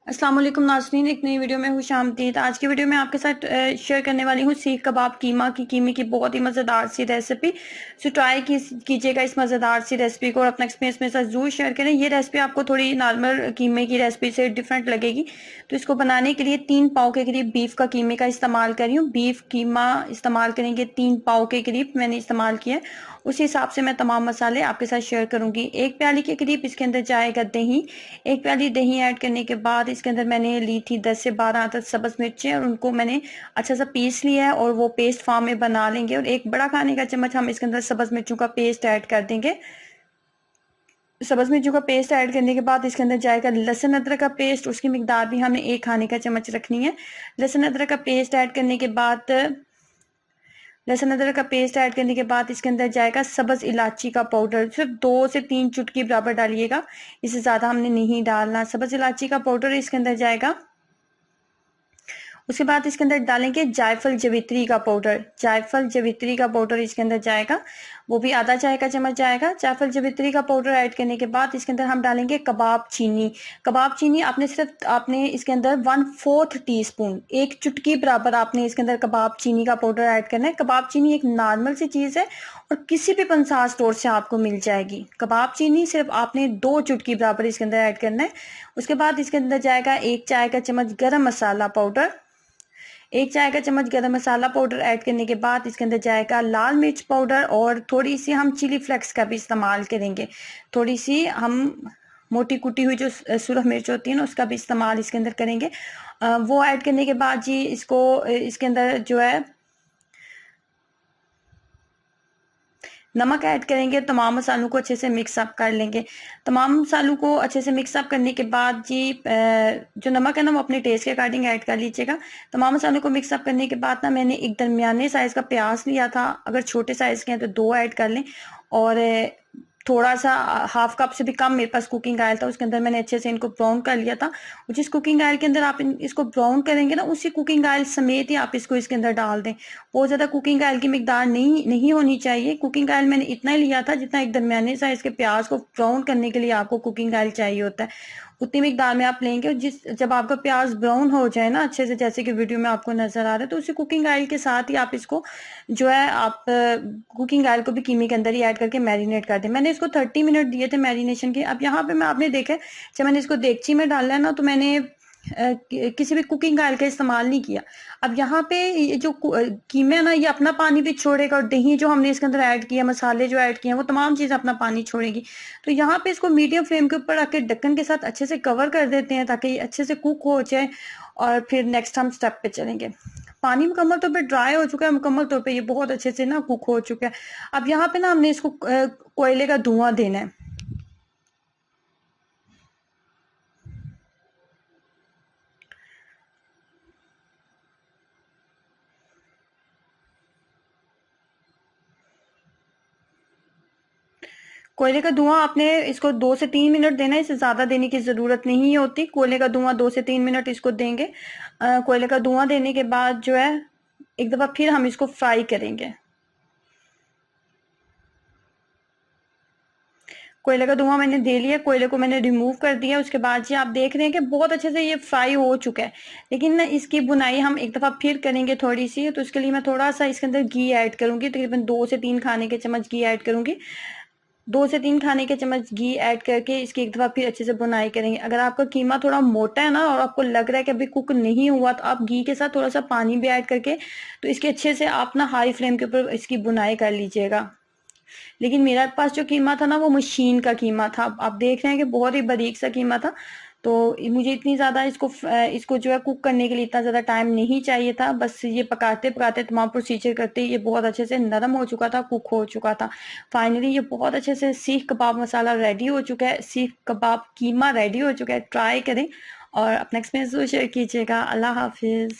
अस्सलाम वालेकुम नाज़रीन, एक नई वीडियो में खुशामदीद। आज की वीडियो में आपके साथ शेयर करने वाली हूँ सीख कबाब कीमे की बहुत ही मज़ेदार सी रेसिपी। सो ट्राई कीजिएगा इस मज़ेदार सी रेसिपी को और अपना एक्सपीरियंस मेरे साथ ज़रूर शेयर करें। ये रेसिपी आपको थोड़ी नॉर्मल कीमे की रेसिपी से डिफरेंट लगेगी। तो इसको बनाने के लिए 3 पाव के करीब बीफ का कीमे का इस्तेमाल कर रही हूँ। बीफ कीमा इस्तेमाल करेंगे, 3 पाव के करीब मैंने इस्तेमाल किया है। उसी हिसाब से मैं तमाम मसाले आपके साथ शेयर करूंगी। 1 प्याली के करीब इसके अंदर जाएगा दही। 1 प्याली दही ऐड करने के बाद इसके अंदर मैंने ली थी 10 से 12 अदद सब्ज मिर्चें और उनको मैंने अच्छा सा पीस लिया है और वो पेस्ट फॉर्म में बना लेंगे। और 1 बड़ा खाने का चम्मच हम इसके अंदर सब्ज मिर्चों का पेस्ट ऐड कर देंगे। सब्ज मिर्चों का पेस्ट ऐड करने के बाद इसके अंदर जाएगा लहसुन अदरक का पेस्ट। उसकी मिकदार भी हमने 1 खाने का चम्मच रखनी है। लहसुन अदरक का पेस्ट ऐड करने के बाद लहसुन अदरक का पेस्ट ऐड करने के बाद इसके अंदर जाएगा सब्ज इलायची का पाउडर। सिर्फ 2 से 3 चुटकी बराबर डालिएगा, इससे ज्यादा हमने नहीं डालना। सब्ज इलायची का पाउडर इसके अंदर जाएगा। उसके बाद इसके अंदर डालेंगे जायफल जवित्री का पाउडर। जायफल जवित्री का पाउडर इसके अंदर जाएगा, वो भी आधा चाय का चम्मच जाएगा। जायफल जवित्री का पाउडर ऐड करने के बाद इसके अंदर हम डालेंगे कबाब चीनी। कबाब चीनी आपने इसके अंदर 1/4 टीस्पून, 1 चुटकी बराबर आपने इसके अंदर कबाब चीनी का पाउडर ऐड करना है। कबाब चीनी एक नॉर्मल सी चीज है और किसी भी पंसार स्टोर से आपको मिल जाएगी। कबाब चीनी सिर्फ आपने 2 चुटकी बराबर इसके अंदर ऐड करना है। उसके बाद इसके अंदर जाएगा 1 चाय का चम्मच गरम मसाला पाउडर। 1 चाय का चम्मच गरम मसाला पाउडर ऐड करने के बाद इसके अंदर जाएगा लाल मिर्च पाउडर और थोड़ी सी हम चिली फ्लेक्स का भी इस्तेमाल करेंगे। थोड़ी सी हम मोटी कुटी हुई जो सुरख मिर्च होती है ना, उसका भी इस्तेमाल इसके अंदर करेंगे। वो ऐड करने के बाद जी इसके अंदर जो है नमक ऐड करेंगे। तमाम मसालों को अच्छे से मिक्स अप कर लेंगे। तमाम मसालों को अच्छे से मिक्स अप करने के बाद जी जो नमक है ना, वो अपने टेस्ट के अकॉर्डिंग ऐड कर लीजिएगा। तमाम मसालों को मिक्स अप करने के बाद ना मैंने एक दरमियाने साइज का प्याज लिया था। अगर छोटे साइज के हैं तो 2 ऐड कर लें। और थोड़ा सा हाफ कप से भी कम मेरे पास कुकिंग ऑयल था, उसके अंदर मैंने अच्छे से इनको ब्राउन कर लिया था। और जिस कुकिंग ऑयल के अंदर आप इसको ब्राउन करेंगे ना, उसी कुकिंग ऑयल समेत ही आप इसको इसके अंदर डाल दें। बहुत ज्यादा कुकिंग ऑयल की मिकदार नहीं नहीं होनी चाहिए। कुकिंग ऑयल मैंने इतना ही लिया था जितना एक दरमियाने साइज के प्याज को ब्राउन करने के लिए आपको कुकिंग ऑयल चाहिए होता है, उतनी मिकदार में आप लेंगे। और जब आपका प्याज ब्राउन हो जाए ना अच्छे से, जैसे कि वीडियो में आपको नजर आ रहा है, तो उसी कुकिंग ऑयल के साथ ही आप इसको जो है आप कुकिंग ऑयल को भी कीमे के अंदर ही ऐड करके मैरिनेट कर दें। मैंने इसको 30 मिनट दिए थे मैरिनेशन के। अब यहाँ पे मैं आपने देखा है, जब मैंने इसको देगची में डाला है ना, तो मैंने किसी भी कुकिंग ऑयल का इस्तेमाल नहीं किया। अब यहाँ पे ये जो कीमा है ना, ये अपना पानी भी छोड़ेगा और दही जो हमने इसके अंदर ऐड किया, मसाले जो ऐड किए हैं, वो तमाम चीजें अपना पानी छोड़ेगी। तो यहाँ पे इसको मीडियम फ्लेम के ऊपर रख ढक्कन के साथ अच्छे से कवर कर देते हैं ताकि ये अच्छे से कुक हो जाए। और फिर नेक्स्ट हम स्टेप पे चलेंगे। पानी मुकम्मल तौर पे ड्राई हो चुका है, मुकम्मल तौर पे ये बहुत अच्छे से ना कुक हो चुका है। अब यहाँ पे ना हमने इसको कोयले का धुआं देना है। कोयले का धुआं आपने इसको 2 से 3 मिनट देना है, इससे ज्यादा देने की जरूरत नहीं होती। कोयले का धुआं 2 से 3 मिनट इसको देंगे। कोयले का धुआं देने के बाद जो है एक दफा फिर हम इसको फ्राई करेंगे। कोयले का धुआं मैंने दे लिया, कोयले को मैंने रिमूव कर दिया। उसके बाद जी आप देख रहे हैं कि बहुत अच्छे से ये फ्राई हो चुका है। लेकिन ना इसकी बुनाई हम एक दफा फिर करेंगे थोड़ी सी। तो इसके लिए मैं थोड़ा सा इसके अंदर घी ऐड करूंगी, तकरीबन 2 से 3 खाने के चम्मच घी ऐड करूंगी। 2 से 3 खाने के चम्मच घी ऐड करके इसकी एक दफा फिर अच्छे से बुनाई करेंगे। अगर आपका कीमा थोड़ा मोटा है ना और आपको लग रहा है कि अभी कुक नहीं हुआ, तो आप घी के साथ थोड़ा सा पानी भी ऐड करके तो इसके अच्छे से आप ना हाई फ्लेम के ऊपर इसकी बुनाई कर लीजिएगा। लेकिन मेरे पास जो कीमा था ना, वो मशीन का कीमा था। आप देख रहे हैं कि बहुत ही बारीक सा कीमा था। तो मुझे इतनी ज्यादा इसको जो है कुक करने के लिए इतना ज्यादा टाइम नहीं चाहिए था। बस ये पकाते पकाते तमाम प्रोसीजर करते ये बहुत अच्छे से नरम हो चुका था, कुक हो चुका था। फाइनली ये बहुत अच्छे से सीख कबाब मसाला रेडी हो चुका है, सीख कबाब कीमा रेडी हो चुका है। ट्राई करें और अपना एक्सपीरियंस शेयर कीजिएगा। अल्लाह हाफिज।